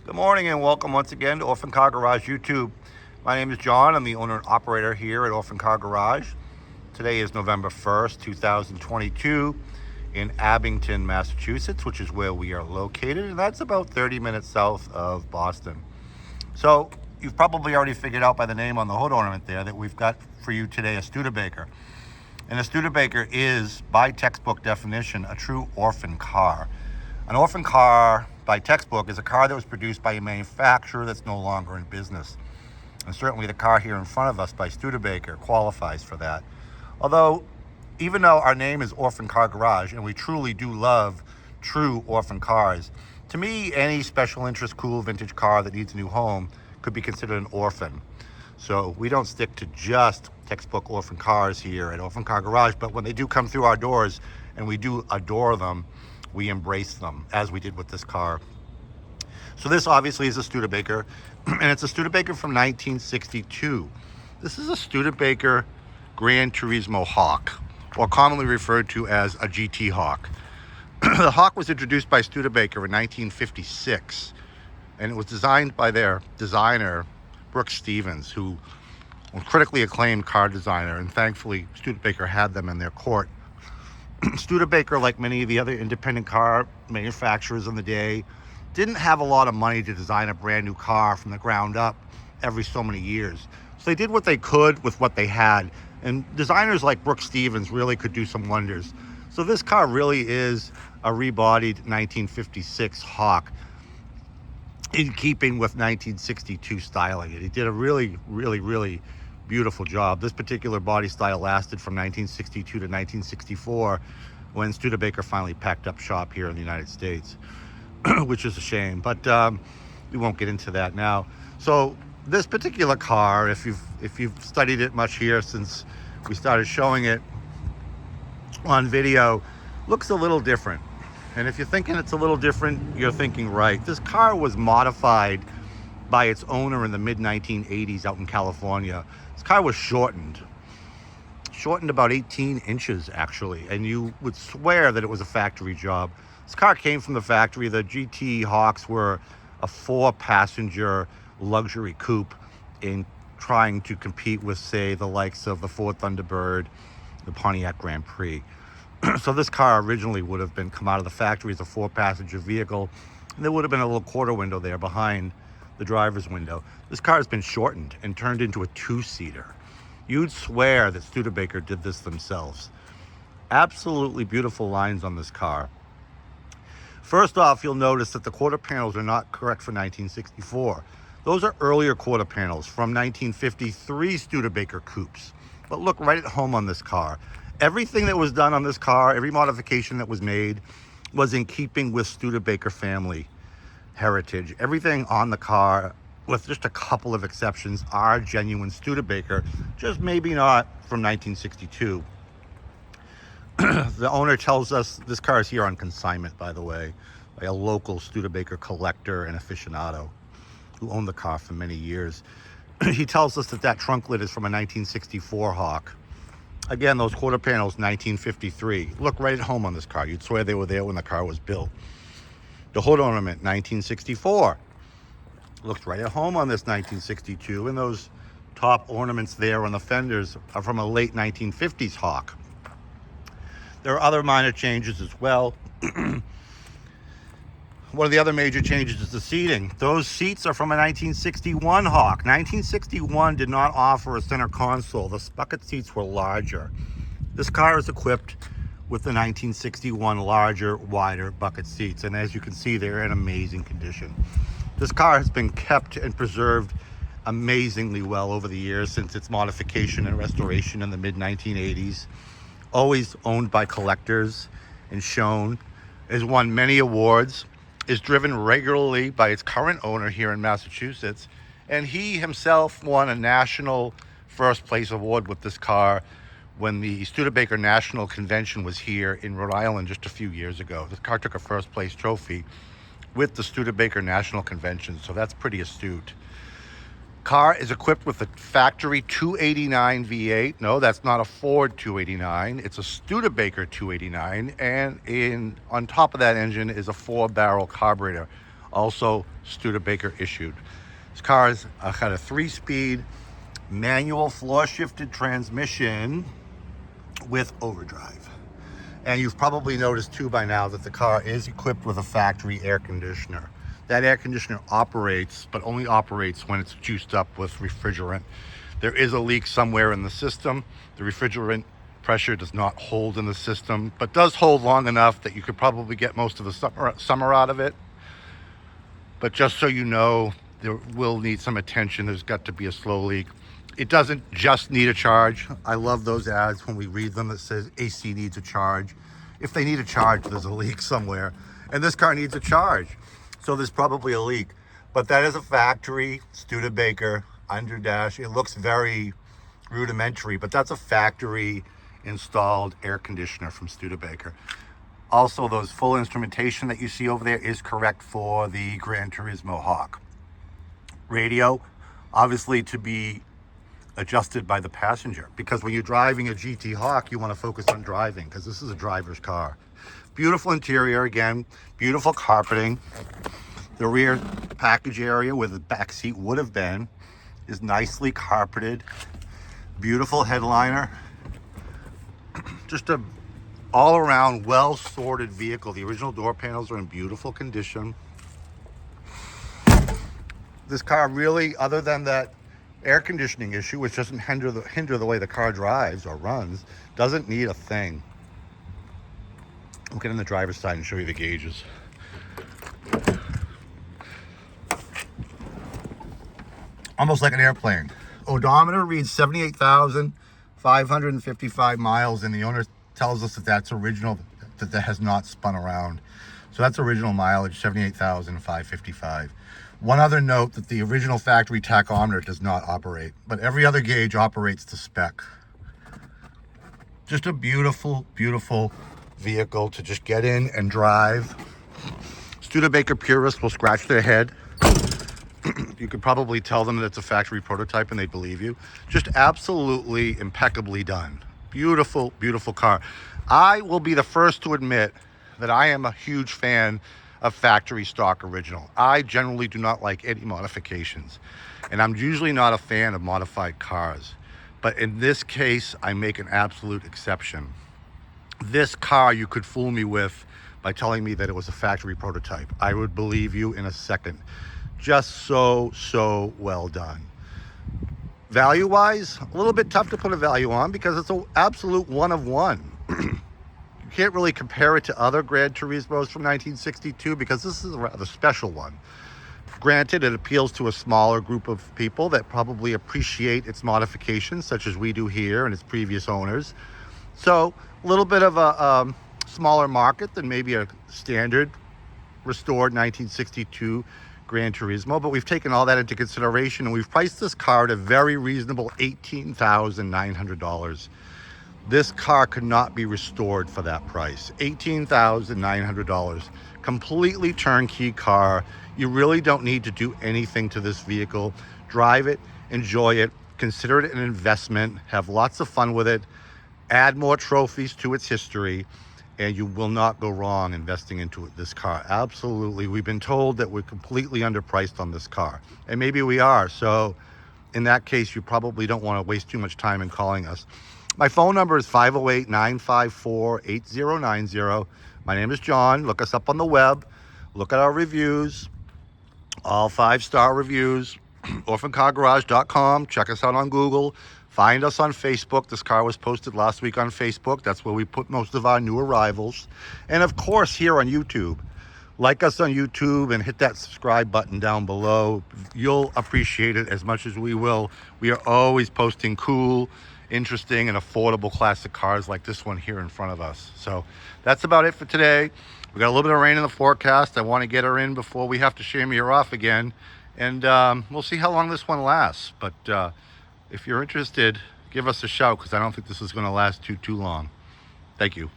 Good morning and welcome once again to Orphan Car Garage YouTube. My name is John. I'm the owner and operator here at Orphan Car Garage. Today is November 1st, 2022 in Abington, Massachusetts, which is where we are located, and that's about 30 minutes south of Boston. So you've probably already figured out by the name on the hood ornament there that we've got for you today a Studebaker. And a Studebaker is, by textbook definition, a true orphan car. An orphan car, by textbook, is a car that was produced by a manufacturer that's no longer in business. And certainly the car here in front of us by Studebaker qualifies for that. Although, even though our name is Orphan Car Garage, and we truly do love true orphan cars, to me, any special interest, cool vintage car that needs a new home could be considered an orphan. So we don't stick to just textbook orphan cars here at Orphan Car Garage, but when they do come through our doors, and we do adore them, we embrace them, as we did with this car. So this obviously is a Studebaker, and it's a Studebaker from 1962. This is a Studebaker Gran Turismo Hawk, or commonly referred to as a GT Hawk. The Hawk was introduced by Studebaker in 1956, and it was designed by their designer, Brooks Stevens, who was a critically acclaimed car designer, and thankfully Studebaker had them in their court. Studebaker, like many of the other independent car manufacturers in the day, didn't have a lot of money to design a brand new car from the ground up every so many years. So they did what they could with what they had, and designers like Brooks Stevens really could do some wonders. So this car really is a rebodied 1956 Hawk, in keeping with 1962 styling. He did a really beautiful job. This particular body style lasted from 1962 to 1964, when Studebaker finally packed up shop here in the United States, which is a shame, but we won't get into that now. So this particular car, if you've studied it much here since we started showing it on video, looks a little different. And if you're thinking it's a little different, you're thinking right. This car was modified by its owner in the mid-1980s out in California. This car was shortened about 18 inches actually, and you would swear that it was a factory job. This car came from the factory. The GT Hawks were a 4-passenger luxury coupe in trying to compete with, say, the likes of the Ford Thunderbird, the Pontiac Grand Prix. So this car originally would have been come out of the factory as a 4-passenger vehicle, and there would have been a little quarter window there behind the driver's window. This car has been shortened and turned into a 2-seater. You'd swear that Studebaker did this themselves. Absolutely beautiful lines on this car. First off, you'll notice that the quarter panels are not correct for 1964. Those are earlier quarter panels from 1953 Studebaker coupes. But look right at home on this car. Everything that was done on this car, every modification that was made, was in keeping with Studebaker family heritage. Everything on the car, with just a couple of exceptions, are genuine Studebaker, just maybe not from 1962. The owner tells us this car is here on consignment, by the way, by a local Studebaker collector and aficionado who owned the car for many years. He tells us that trunk lid is from a 1964 Hawk. Again, those quarter panels, 1953. Look right at home on this car. You'd swear they were there when the car was built. The hood ornament, 1964. Looks right at home on this 1962. And those top ornaments there on the fenders are from a late 1950s Hawk. There are other minor changes as well. One of the other major changes is the seating. Those seats are from a 1961 Hawk. 1961 did not offer a center console. The bucket seats were larger. This car is equipped with the 1961 larger, wider bucket seats. And as you can see, they're in amazing condition. This car has been kept and preserved amazingly well over the years since its modification and restoration in the mid-1980s. Always owned by collectors and shown, has won many awards, is driven regularly by its current owner here in Massachusetts, and he himself won a national first place award with this car when the Studebaker National Convention was here in Rhode Island just a few years ago. This car took a first place trophy with the Studebaker National Convention, so that's pretty astute. Car is equipped with a factory 289 V8. No, that's not a Ford 289. It's a Studebaker 289, and on top of that engine is a 4-barrel carburetor. also Studebaker issued. This car has got a 3-speed manual floor shifted transmission with overdrive. And you've probably noticed too by now that the car is equipped with a factory air conditioner. That air conditioner operates, but only operates when it's juiced up with refrigerant. There is a leak somewhere in the system. The refrigerant pressure does not hold in the system, but does hold long enough that you could probably get most of the summer out of it. But just so you know, there will need some attention. There's got to be a slow leak. It doesn't just need a charge. I love those ads when we read them that says AC needs a charge. If they need a charge, there's a leak somewhere. And this car needs a charge. So there's probably a leak. But that is a factory Studebaker under dash. It looks very rudimentary, but that's a factory installed air conditioner from Studebaker. Also, those full instrumentation that you see over there is correct for the Gran Turismo Hawk. Radio, obviously to be adjusted by the passenger, because when you're driving a GT Hawk, you want to focus on driving, because this is a driver's car. Beautiful interior, again, beautiful carpeting. The rear package area where the back seat would have been is nicely carpeted. Beautiful headliner. Just a all-around well-sorted vehicle. The original door panels are in beautiful condition. This car really, other than that air conditioning issue, which doesn't hinder the way the car drives or runs, doesn't need a thing. I'll get in the driver's side and show you the gauges. Almost like an airplane. Odometer reads 78,555 miles, and the owner tells us that that's original, that has not spun around. So that's original mileage, 78,555. One other note, that the original factory tachometer does not operate, but every other gauge operates to spec. Just a beautiful, beautiful vehicle to just get in and drive. Studebaker purists will scratch their head. You could probably tell them that it's a factory prototype and they'd believe you. Just absolutely impeccably done. Beautiful, beautiful car. I will be the first to admit that I am a huge fan of factory stock original. I generally do not like any modifications, and I'm usually not a fan of modified cars. But in this case, I make an absolute exception. This car you could fool me with by telling me that it was a factory prototype. I would believe you in a second. Just so well done. Value-wise, a little bit tough to put a value on because it's an absolute one of one. You can't really compare it to other Gran Turismos from 1962 because this is a rather special one. Granted, it appeals to a smaller group of people that probably appreciate its modifications, such as we do here and its previous owners. So a little bit of a smaller market than maybe a standard restored 1962 Gran Turismo, but we've taken all that into consideration and we've priced this car at a very reasonable $18,900. This car could not be restored for that price. $18,900. Completely turnkey car. You really don't need to do anything to this vehicle. Drive it, enjoy it, consider it an investment, have lots of fun with it, add more trophies to its history, and you will not go wrong investing into this car. Absolutely. We've been told that we're completely underpriced on this car, and maybe we are. So in that case, you probably don't want to waste too much time in calling us. My phone number is 508-954-8090. My name is John. Look us up on the web. Look at our reviews, all 5-star reviews, orphancargarage.com. Check us out on Google. Find us on Facebook. This car was posted last week on Facebook. That's where we put most of our new arrivals. And of course, here on YouTube. Like us on YouTube and hit that subscribe button down below. You'll appreciate it as much as we will. We are always posting cool, interesting, and affordable classic cars like this one here in front of us. So that's about it for today. We got a little bit of rain in the forecast. I want to get her in before we have to shame her off again. And we'll see how long this one lasts. But if you're interested, give us a shout because I don't think this is going to last too long. Thank you.